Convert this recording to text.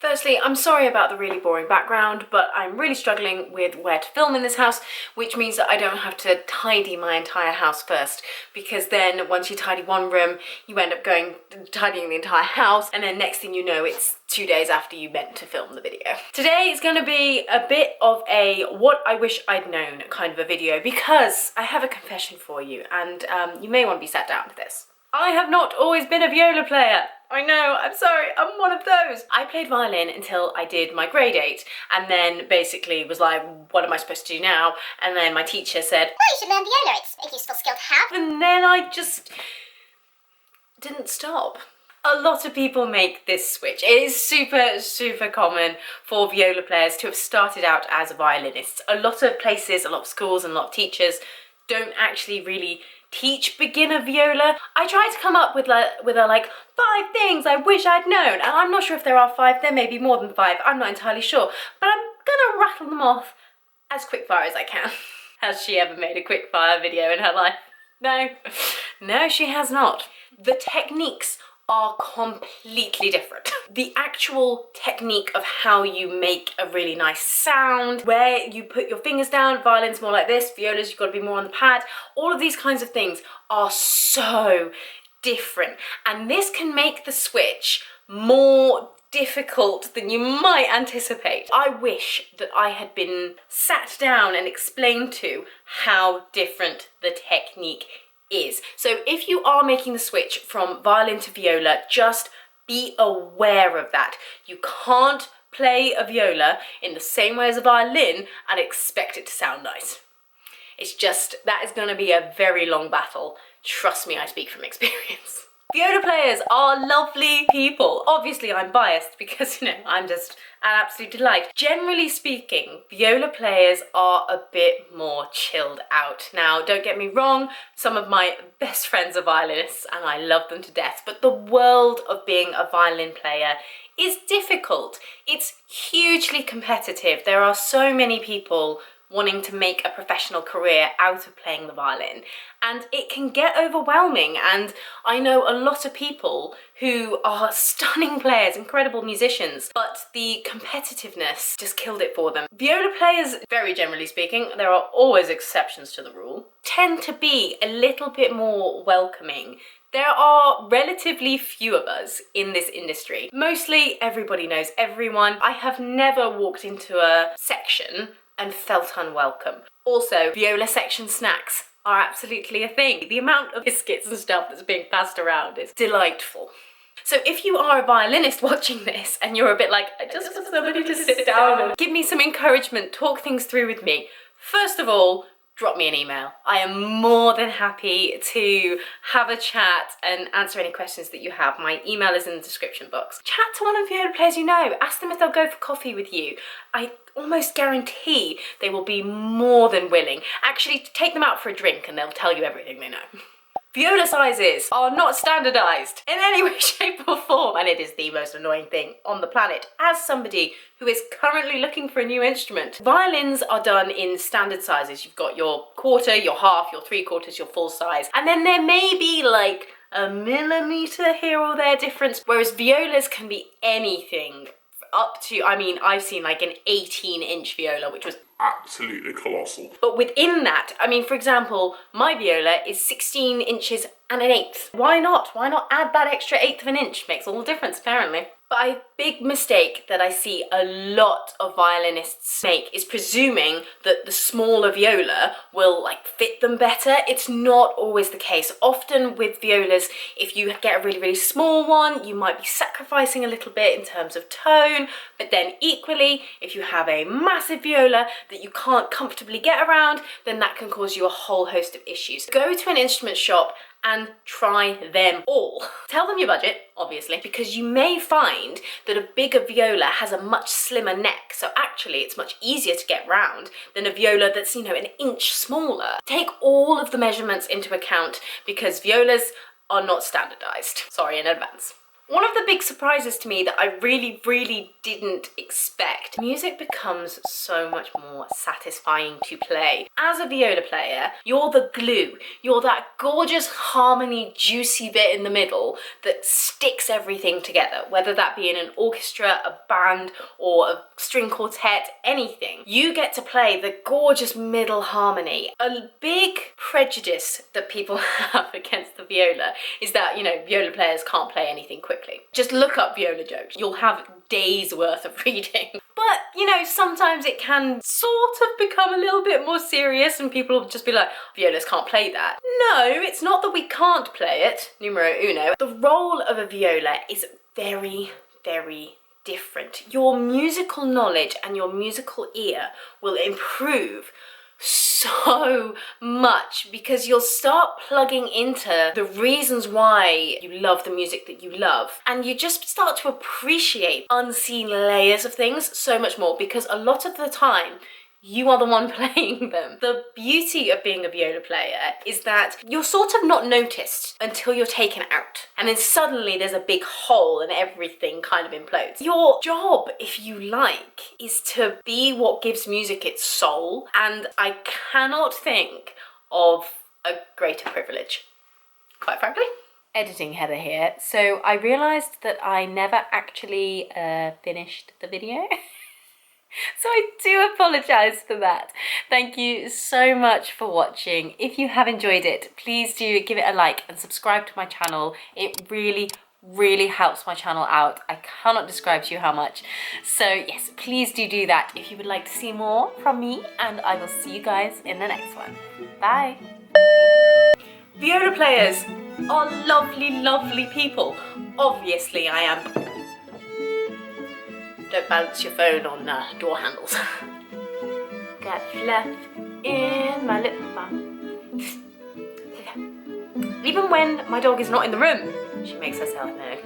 Firstly, I'm sorry about the really boring background, but I'm really struggling with where to film in this house, which means that I don't have to tidy my entire house first, because then once you tidy one room, you end up tidying the entire house, and then next thing you know, it's 2 days after you meant to film the video. Today is going to be a bit of a what I wish I'd known kind of a video, because I have a confession for you, and you may want to be sat down with this. I have not always been a viola player. I know, I'm sorry, I'm one of those. I played violin until I did my grade 8, and then basically was like, what am I supposed to do now? And then my teacher said, oh, you should learn viola, it's a useful skill to have. And then I just didn't stop. A lot of people make this switch. It is super common for viola players to have started out as violinists. A lot of places, a lot of schools and a lot of teachers don't actually really teach beginner viola. I tried to come up with a like 5 things I wish I'd known, and I'm not sure if there are 5, there may be more than 5, I'm not entirely sure, but I'm gonna rattle them off as quickfire as I can. Has she ever made a quickfire video in her life? No, she has not. The techniques are completely different. The actual technique of how you make a really nice sound, where you put your fingers down, violin's more like this, violas you've got to be more on the pad, all of these kinds of things are so different, and this can make the switch more difficult than you might anticipate. I wish that I had been sat down and explained to how different the technique is. So if you are making the switch from violin to viola, just be aware of that. You can't play a viola in the same way as a violin and expect it to sound nice. It's just, that is going to be a very long battle. Trust me, I speak from experience. Viola players are lovely people. Obviously I'm biased because, you know, I'm just an absolute delight. Generally speaking, viola players are a bit more chilled out. Now, don't get me wrong, some of my best friends are violinists and I love them to death, but the world of being a violin player is difficult. It's hugely competitive. There are so many people wanting to make a professional career out of playing the violin, and it can get overwhelming. And I know a lot of people who are stunning players, incredible musicians, but the competitiveness just killed it for them. Viola players, very generally speaking, there are always exceptions to the rule, tend to be a little bit more welcoming. There are relatively few of us in this industry. Mostly everybody knows everyone. I have never walked into a section and felt unwelcome. Also, viola section snacks are absolutely a thing. The amount of biscuits and stuff that's being passed around is delightful. So if you are a violinist watching this and you're a bit like, I just want somebody to sit down and give me some encouragement, talk things through with me, first of all, drop me an email. I am more than happy to have a chat and answer any questions that you have. My email is in the description box. Chat to one of the viola players you know. Ask them if they'll go for coffee with you. I almost guarantee they will be more than willing. Actually, take them out for a drink and they'll tell you everything they know. Viola sizes are not standardized in any way, shape or form, and it is the most annoying thing on the planet. As somebody who is currently looking for a new instrument, violins are done in standard sizes. You've got your quarter, your half, your 3/4, your full size, and then there may be like a millimeter here or there difference, whereas violas can be anything up to, I mean, I've seen like an 18-inch viola, which was absolutely colossal. But within that, I mean, for example, my viola is 16 inches and an 1/8. Why not? Why not add that extra 1/8 of an inch? Makes all the difference, apparently. But a big mistake that I see a lot of violinists make is presuming that the smaller viola will like fit them better. It's not always the case. Often with violas, if you get a really small one, you might be sacrificing a little bit in terms of tone, but then equally, if you have a massive viola that you can't comfortably get around, then that can cause you a whole host of issues. Go to an instrument shop and try them all. Tell them your budget, obviously, because you may find that a bigger viola has a much slimmer neck, so actually it's much easier to get round than a viola that's, you know, an inch smaller. Take all of the measurements into account because violas are not standardized. Sorry in advance. One of the big surprises to me that I really didn't expect, music becomes so much more satisfying to play. As a viola player, you're the glue. You're that gorgeous harmony, juicy bit in the middle that sticks everything together, whether that be in an orchestra, a band, or a string quartet, anything. You get to play the gorgeous middle harmony. A big prejudice that people have against the viola is that, you know, viola players can't play anything quickly. Just look up viola jokes. You'll have days worth of reading. But, you know, sometimes it can sort of become a little bit more serious and people will just be like, violas can't play that. No, it's not that we can't play it, numero uno. The role of a viola is very different. Your musical knowledge and your musical ear will improve so much because you'll start plugging into the reasons why you love the music that you love, and you just start to appreciate unseen layers of things so much more because a lot of the time you are the one playing them. The beauty of being a viola player is that you're sort of not noticed until you're taken out. And then suddenly there's a big hole and everything kind of implodes. Your job, if you like, is to be what gives music its soul. And I cannot think of a greater privilege, quite frankly. Editing Heather here. So I realised that I never actually finished the video. So I do apologise for that. Thank you so much for watching. If you have enjoyed it, please do give it a like and subscribe to my channel. It really helps my channel out. I cannot describe to you how much. So yes, please do that if you would like to see more from me, and I will see you guys in the next one. Bye. Viola players are lovely people. Obviously I am. Don't balance your phone on door handles. Got fluff in my lip balm. Even when my dog is not in the room, she makes herself known.